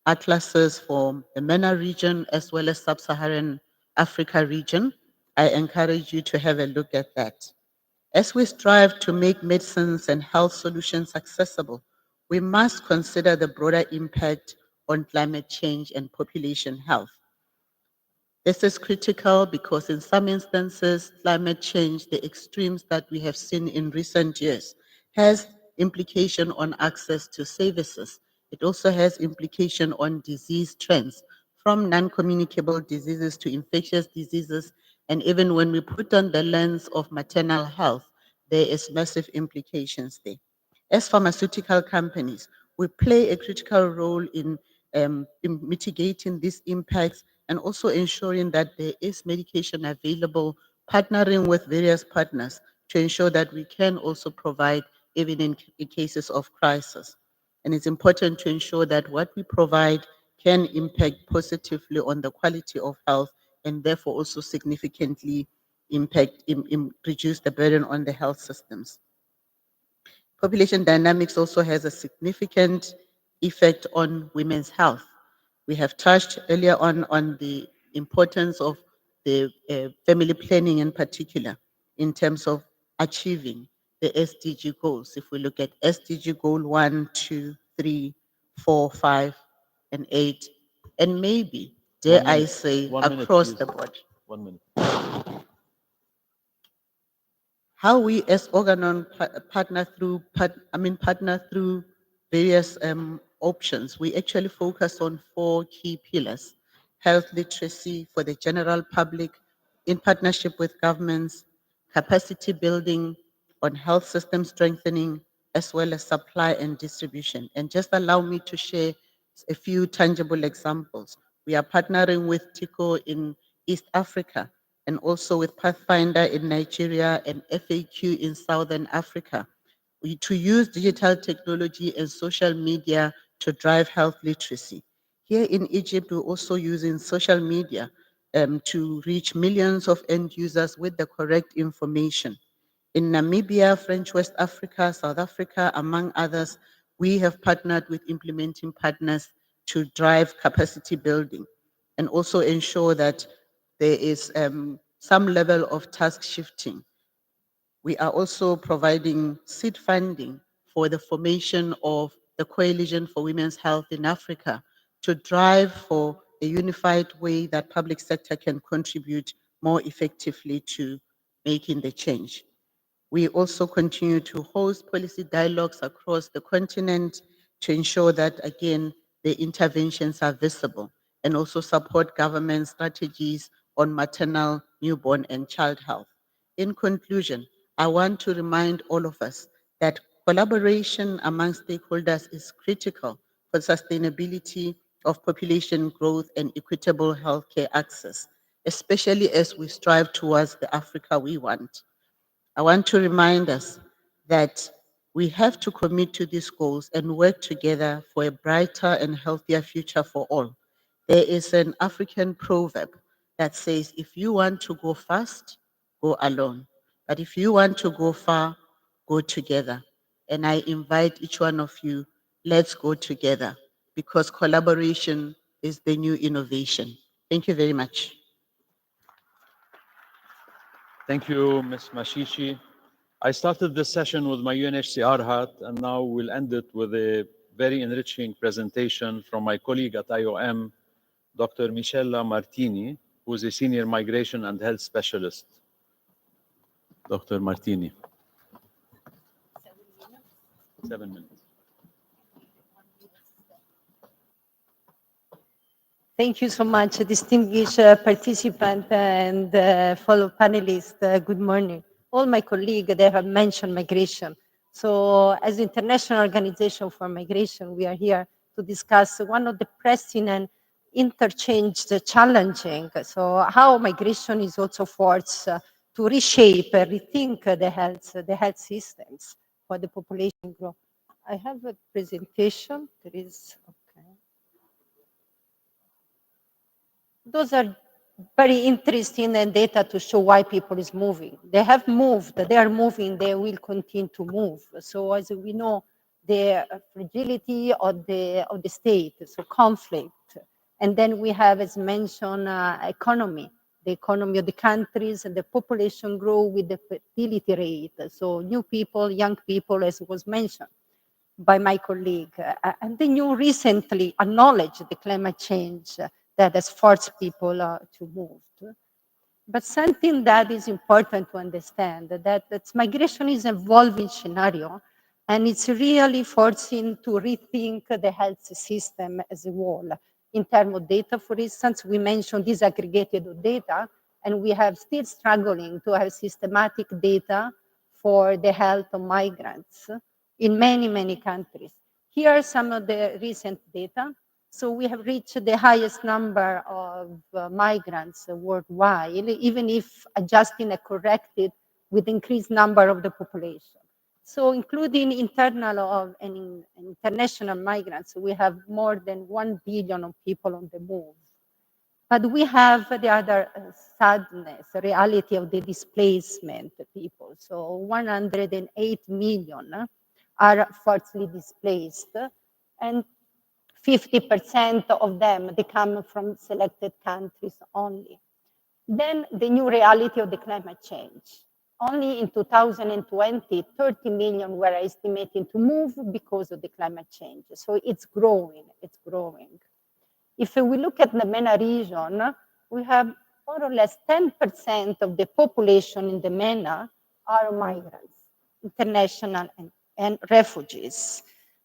atlases for the MENA region as well as Sub-Saharan Africa region. I encourage you to have a look at that. As we strive to make medicines and health solutions accessible, we must consider the broader impact on climate change and population health. This is critical because in some instances, climate change, the extremes that we have seen in recent years, has implication on access to services. It also has implication on disease trends, from non-communicable diseases to infectious diseases. And even when we put on the lens of maternal health, there is massive implications there. As pharmaceutical companies, we play a critical role in mitigating these impacts and also ensuring that there is medication available, partnering with various partners to ensure that we can also provide even in cases of crisis. And it's important to ensure that what we provide can impact positively on the quality of health and therefore also significantly reduce the burden on the health systems. Population dynamics also has a significant effect on women's health. We have touched earlier on the importance of the family planning in particular in terms of achieving the SDG goals. If we look at SDG goal 1, 2, 3, 4, 5, and 8, and maybe, dare I say, across the board. 1 minute. How we as Organon partner through various options. We actually focus on 4 key pillars: health literacy for the general public, in partnership with governments, capacity building on health system strengthening, as well as supply and distribution. And just allow me to share a few tangible examples. We are partnering with TICO in East Africa and also with Pathfinder in Nigeria and FAQ in Southern Africa, to use digital technology and social media to drive health literacy. Here in Egypt, we're also using social media to reach millions of end users with the correct information. In Namibia, French West Africa, South Africa, among others, we have partnered with implementing partners to drive capacity building and also ensure that there is some level of task shifting. We are also providing seed funding for the formation of the Coalition for Women's Health in Africa to drive for a unified way that public sector can contribute more effectively to making the change. We also continue to host policy dialogues across the continent to ensure that, again, the interventions are visible and also support government strategies on maternal, newborn, and child health. In conclusion, I want to remind all of us that collaboration among stakeholders is critical for sustainability of population growth and equitable healthcare access, especially as we strive towards the Africa we want. I want to remind us that we have to commit to these goals and work together for a brighter and healthier future for all. There is an African proverb that says, if you want to go fast, go alone. But if you want to go far, go together. And I invite each one of you, let's go together because collaboration is the new innovation. Thank you very much. Thank you, Ms. Mashishi. I started this session with my UNHCR hat, and now we'll end it with a very enriching presentation from my colleague at IOM, Dr. Michela Martini, who is a senior migration and health specialist. Dr. Martini. 7 minutes. Thank you so much, distinguished participant and fellow panelists. Good morning. All my colleagues, they have mentioned migration. So as International Organization for Migration, we are here to discuss one of the pressing and interchanged challenging. So how migration is also forced to reshape, rethink the health systems for the population growth. I have a presentation. There is, okay. Those are very interesting and data to show why people is moving. They have moved, they are moving, they will continue to move. So as we know, the fragility of the state, so conflict. And then we have, as mentioned, economy, the economy of the countries and the population grow with the fertility rate. So new people, young people, as was mentioned by my colleague. And the new recently acknowledged the climate change that has forced people to move. But something that is important to understand that migration is an evolving scenario, and it's really forcing to rethink the health system as a whole. In terms of data, for instance, we mentioned disaggregated data, and we have still struggling to have systematic data for the health of migrants in many, many countries. Here are some of the recent data. So we have reached the highest number of migrants worldwide, even if adjusting and corrected with increased number of the population. So including internal and international migrants, we have more than 1 billion of people on the move. But we have the other sadness, reality of the displacement people. So 108 million are forcibly displaced, and 50% of them, they come from selected countries only. Then the new reality of the climate change. Only in 2020, 30 million were estimated to move because of the climate change. So it's growing, it's growing. If we look at the MENA region, we have more or less 10% of the population in the MENA are migrants, international and refugees.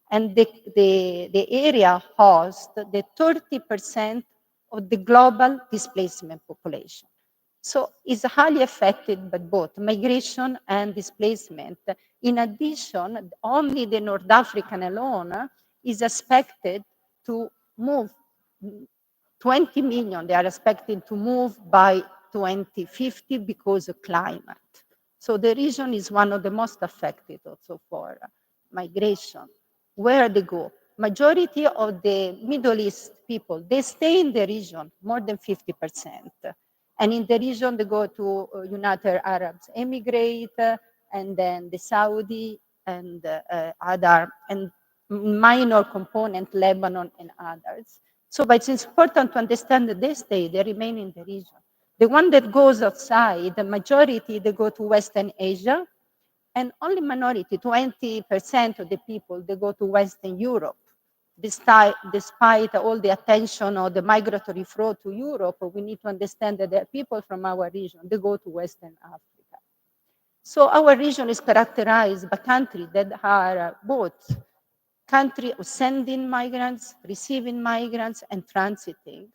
And the area hosts the 30% of the global displacement population. So it's highly affected by both migration and displacement. In addition, only the North African alone is expected to move 20 million. They are expected to move by 2050 because of climate. So the region is one of the most affected also for migration. Where they go? Majority of the Middle East people, they stay in the region, more than 50%. And in the region, they go to United Arab Emirates, and then the Saudi and other, and minor component, Lebanon and others. So but it's important to understand that they stay, they remain in the region. The one that goes outside, the majority, they go to Western Asia, and only minority, 20% of the people, they go to Western Europe. Despite all the attention of the migratory flow to Europe, we need to understand that there are people from our region, they go to Western Africa. So our region is characterized by countries that are both country of sending migrants, receiving migrants, and transiting.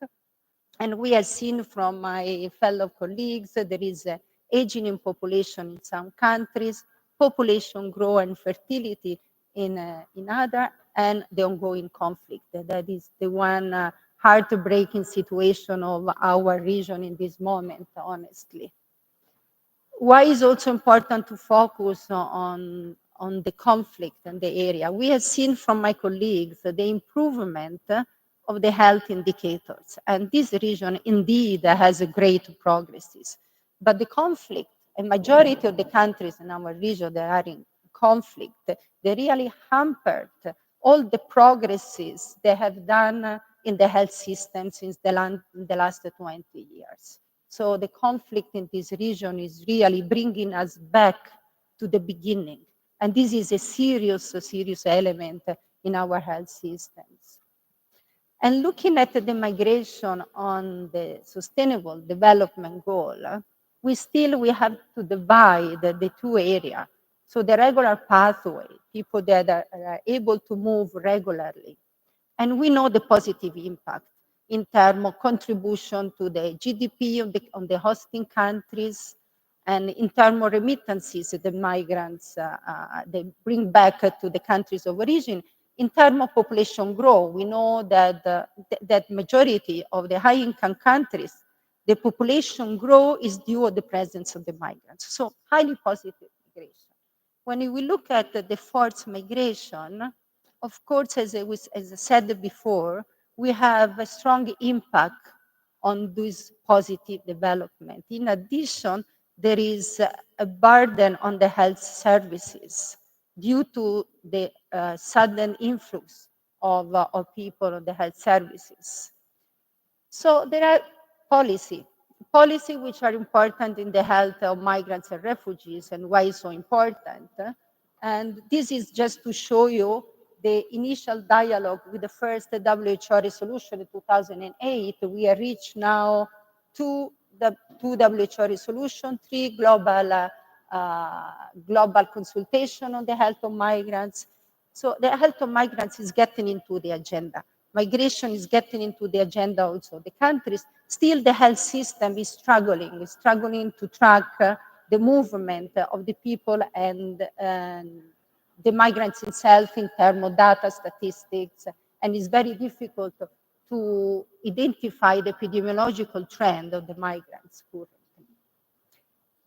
And we have seen from my fellow colleagues that there is an aging in population in some countries, population growth and fertility in other, and the ongoing conflict. That is the one heartbreaking situation of our region in this moment, honestly. Why is also important to focus on the conflict and the area? We have seen from my colleagues the improvement of the health indicators, and this region indeed has great progresses. But the conflict, a majority of the countries in our region that are in conflict, they really hampered all the progresses they have done in the health system since the last 20 years. So the conflict in this region is really bringing us back to the beginning. And this is a serious element in our health systems. And looking at the migration on the sustainable development goal, we have to divide the two areas. So the regular pathway, people that are able to move regularly. And we know the positive impact in terms of contribution to the GDP on the hosting countries, and in terms of remittances the migrants they bring back to the countries of origin. In terms of population growth, we know that that majority of the high-income countries, the population growth is due to the presence of the migrants. So highly positive migration. When we look at the forced migration, of course, as I said before, we have a strong impact on this positive development. In addition, there is a burden on the health services due to the sudden influx of people on the health services. So there are policy which are important in the health of migrants and refugees, and why it's so important. And this is just to show you the initial dialogue with the first WHO resolution in 2008. We have reached now two WHO resolutions, 3 global consultation on the health of migrants. So the health of migrants is getting into the agenda. Migration is getting into the agenda also. The countries, still the health system is struggling to track the movement of the people and the migrants itself in terms of data statistics, and it's very difficult to identify the epidemiological trend of the migrants currently.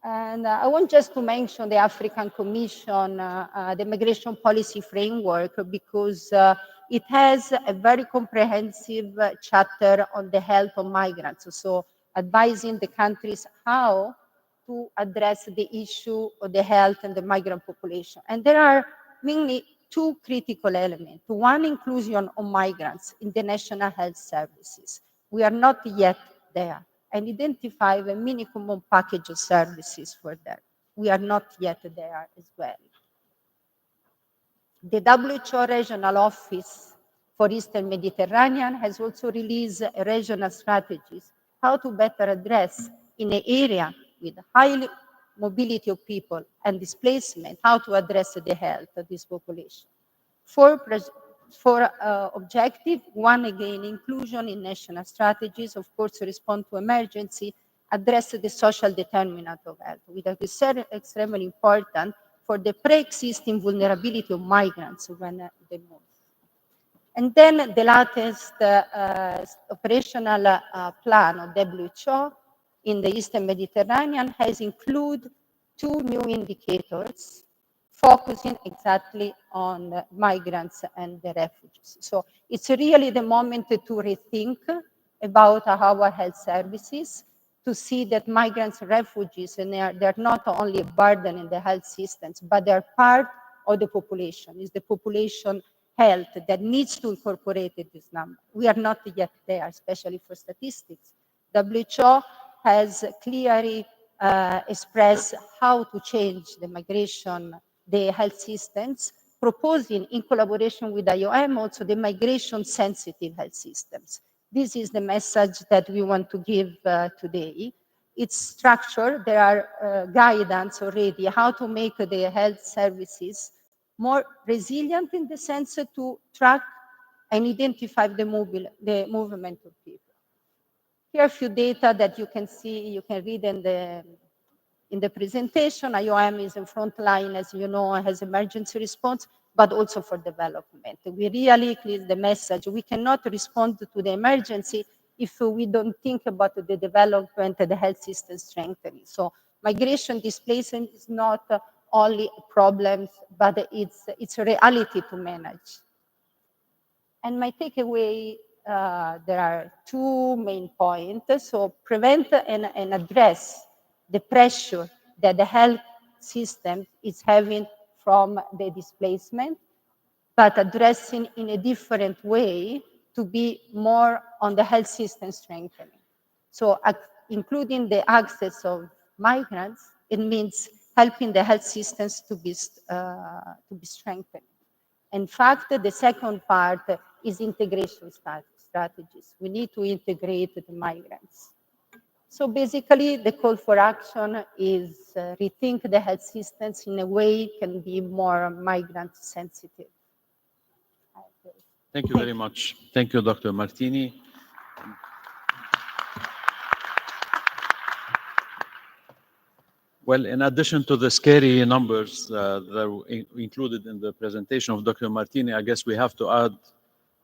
And I want just to mention the African Commission, the migration policy framework, because it has a very comprehensive chapter on the health of migrants. So advising the countries how to address the issue of the health and the migrant population. And there are mainly 2 critical elements. One, inclusion of migrants in the national health services. We are not yet there. And identify a minimum package of services for that. We are not yet there as well. The WHO Regional Office for Eastern Mediterranean has also released regional strategies, how to better address in an area with high mobility of people and displacement, how to address the health of this population. For objective, one, again, inclusion in national strategies, of course, respond to emergency, address the social determinant of health, which is extremely important for the pre-existing vulnerability of migrants when they move. And then the latest operational plan of WHO in the Eastern Mediterranean has included 2 new indicators focusing exactly on migrants and the refugees. So it's really the moment to rethink about our health services, to see that migrants and refugees, and they're not only a burden in the health systems, but they're part of the population. It's the population health that needs to incorporate this number. We are not yet there, especially for statistics. WHO has clearly expressed how to change the migration, the health systems, proposing in collaboration with IOM also the migration-sensitive health systems. This is the message that we want to give today. It's structured. There are guidance already how to make the health services more resilient in the sense to track and identify the movement of people. Here are a few data that you can see, you can read in the presentation. IOM is in front line, as you know, has emergency response, but also for development. We really clear the message. We cannot respond to the emergency if we don't think about the development and the health system strengthening. So migration displacement is not only problems, but it's a reality to manage. And my takeaway, there are two main points. So prevent and address the pressure that the health system is having from the displacement, but addressing in a different way to be more on the health system strengthening. So including the access of migrants, it means helping the health systems to be strengthened. In fact, the second part is integration strategies. We need to integrate the migrants. So basically, the call for action is rethink the health systems in a way can be more migrant sensitive. Thank you very much. Thank you, Dr. Martini. Well, in addition to the scary numbers that were included in the presentation of Dr. Martini, I guess we have to add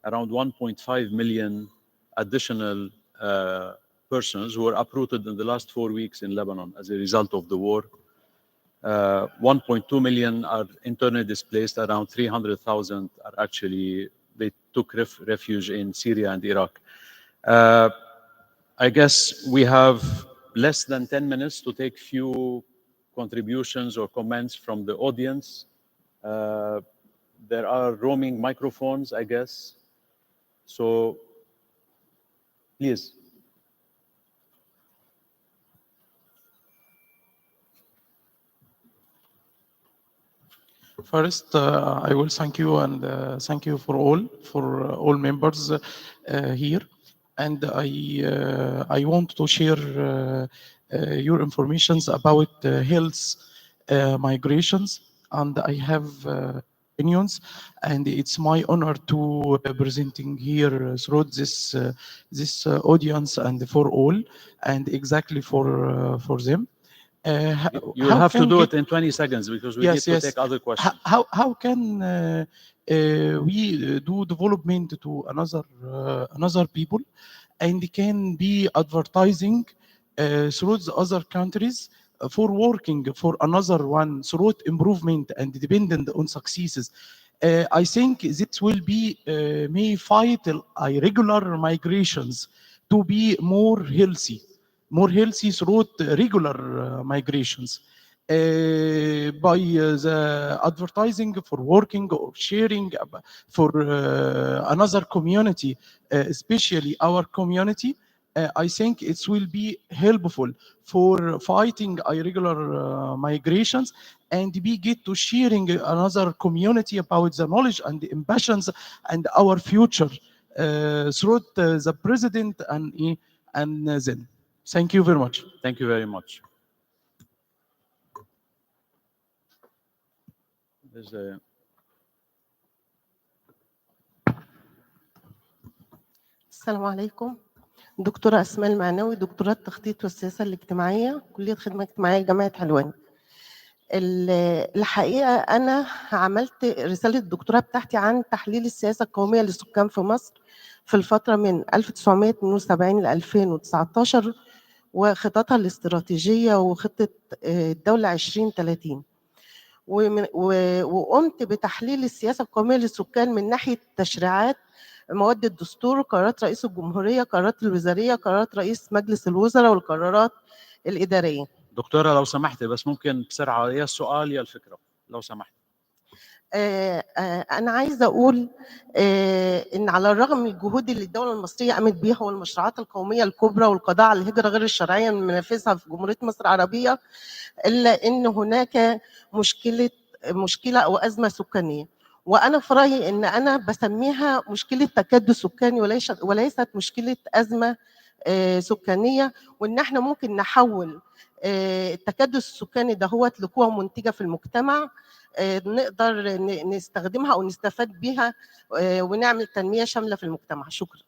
around 1.5 million additional persons who were uprooted in the last 4 weeks in Lebanon as a result of the war. 1.2 million are internally displaced. Around 300,000 are actually, they took refuge in Syria and Iraq. I guess we have less than 10 minutes to take few contributions or comments from the audience. There are roaming microphones, I guess. So, please. First, I will thank you and thank you for all members here. And I want to share your informations about health migrations, and I have opinions, and it's my honor to presenting here through this audience and for all, and exactly for them. You have to do it in 20 seconds because we need to take other questions. How can we do development to another people, and can be advertising through the other countries for working for another one through improvement and dependent on successes? I think this will be may fight irregular migrations to be more healthy through regular migrations by the advertising for working or sharing for another community, especially our community. I think it will be helpful for fighting irregular migrations, and we get to sharing another community about the knowledge and the ambitions and our future through the president and then. Thank you very much. Thank you very much. السلام عليكم. دكتورة أسماء المعنوي، دكتوراه التخطيط والسياسة الاجتماعية، كلية خدمة اجتماعية جامعة حلوان. الحقيقة أنا عملت رسالة الدكتوراه بتاعتي عن تحليل السياسة القومية للسكان في مصر في الفترة من 1972 ل 2019 وخططها الاستراتيجية وخطة الدولة 2030. وقمت بتحليل السياسة القومية للسكان من ناحية تشريعات، مواد الدستور، قرارات رئيس الجمهورية، قرارات الوزارية، قرارات رئيس مجلس الوزراء، والقرارات الإدارية. دكتورة لو سمحتي بس ممكن بسرعة يا السؤال يا الفكرة لو سمحتي. أنا عايزة أقول إن على الرغم من الجهود اللي الدولة المصرية قامت بيها والمشروعات القومية الكبرى والقضاء على الهجرة غير الشرعية من منافذها في جمهورية مصر العربية، إلا إن هناك مشكلة أو أزمة سكانية، وأنا في رأيي إن أنا بسميها مشكلة تكدس سكاني وليست مشكلة أزمة سكانية، وإن إحنا ممكن نحول التكدس السكاني دهوت لقوة منتجة في المجتمع نقدر نستخدمها أو نستفاد بها ونعمل تنمية شاملة في المجتمع. شكرا.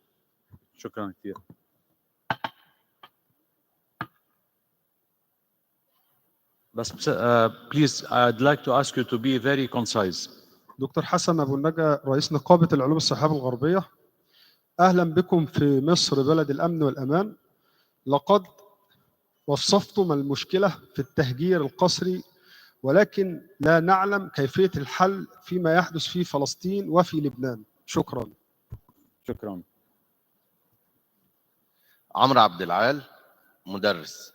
شكرا كثير. بس please I'd like to ask you to be very concise. دكتور حسن أبو النجا رئيس نقابة العلوم الصحية الغربية. أهلا بكم في مصر بلد الأمن والأمان. لقد وصفتم المشكلة في التهجير القسري، ولكن لا نعلم كيفية الحل فيما يحدث في فلسطين وفي لبنان. شكرا. شكرا. عمرو عبد العال، مدرس.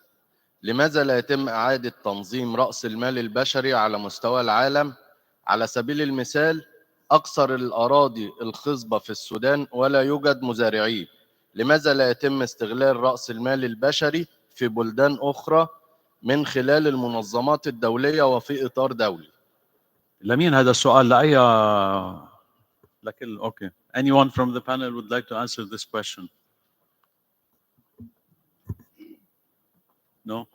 لماذا لا يتم إعادة تنظيم رأس المال البشري على مستوى العالم؟ على سبيل المثال، أكثر الأراضي الخصبة في السودان ولا يوجد مزارعين. لماذا لا يتم استغلال رأس المال البشري في بلدان أخرى من خلال المنظمات الدولية وفي إطار دولي؟ لمين هذا السؤال؟ لأي لكل okay. Anyone from the panel would like to answer this question? No.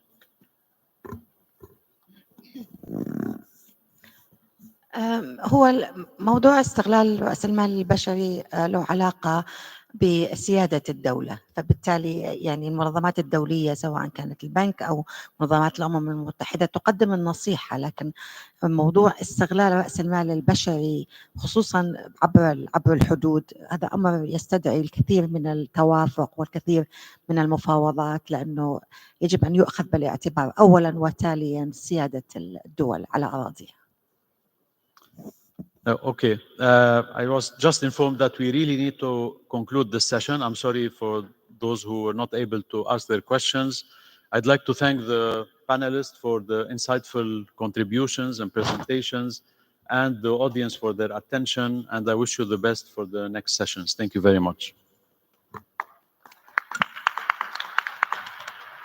هو موضوع استغلال رأس المال البشري له علاقة بسيادة الدولة، فبالتالي يعني المنظمات الدولية سواء كانت البنك أو منظمات الأمم المتحدة تقدم النصيحة، لكن موضوع استغلال رأس المال البشري خصوصا عبر الحدود هذا أمر يستدعي الكثير من التوافق والكثير من المفاوضات، لأنه يجب أن يؤخذ بالاعتبار أولا وتاليا سيادة الدول على أراضيها. Okay, I was just informed that we really need to conclude this session. I'm sorry for those who were not able to ask their questions. I'd like to thank the panelists for the insightful contributions and presentations, and the audience for their attention, and I wish you the best for the next sessions. Thank you very much.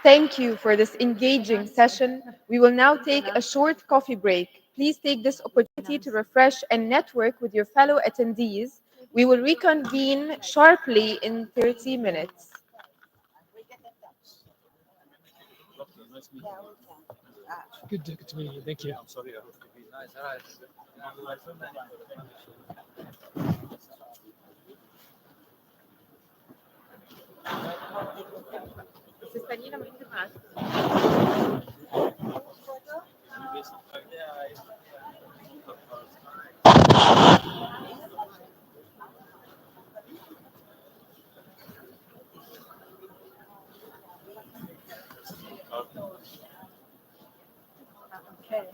Thank you for this engaging session. We will now take a short coffee break. Please take this opportunity to refresh and network with your fellow attendees. We will reconvene sharply in 30 minutes. Good to meet you. Thank you. I'm sorry, I hope to be nice. Okay.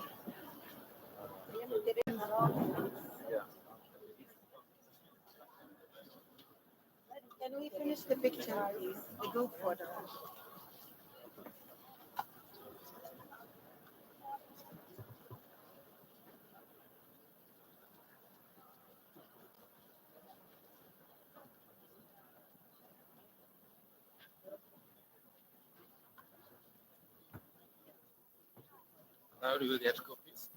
Can we finish the picture, please? The group photo. How do you get copies?